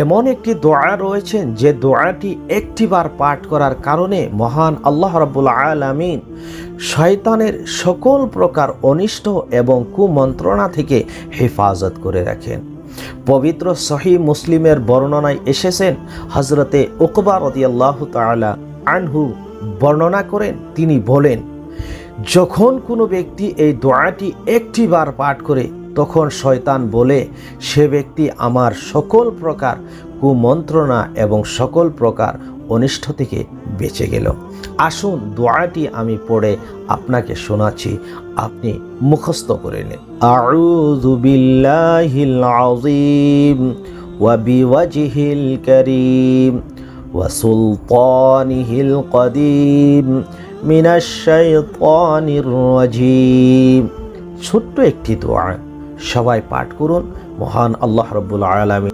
এমন একটি দোয়া রয়েছেন যে দোয়াটি একটিবার পাঠ করার কারণে মহান আল্লাহ রাব্বুল আলামিন শয়তানের সকল প্রকার অনিষ্ট এবং কুমন্ত্রণা থেকে হেফাজত করে রাখেন। পবিত্র সহিহ মুসলিমের বর্ণনায় এসেছেন, হযরতে উকবা রাদিয়াল্লাহু তাআলা আনহু বর্ণনা করেন, তিনি বলেন, যখন কোনো ব্যক্তি এই দোয়াটি একটিবার পাঠ করে তখন শয়তান বলে সে ব্যক্তি আমার সকল প্রকার কুমন্ত্রণা এবং সকল প্রকার অনিষ্ট থেকে বেঁচে গেল। আসুন দোয়াটি আমি পড়ে আপনাকে শোনাচ্ছি, আপনি মুখস্থ করে নিন। আউযু বিল্লাহিল আযীম ওয়া বিওয়াজহিল কারীম ওয়া সুলতানিহিল কদীম মিনাশ শাইতানির রাজীম। ছোট্ট একটি দোয়া, সবাই পাঠ করুন। মহান আল্লাহ রাব্বুল আলামিন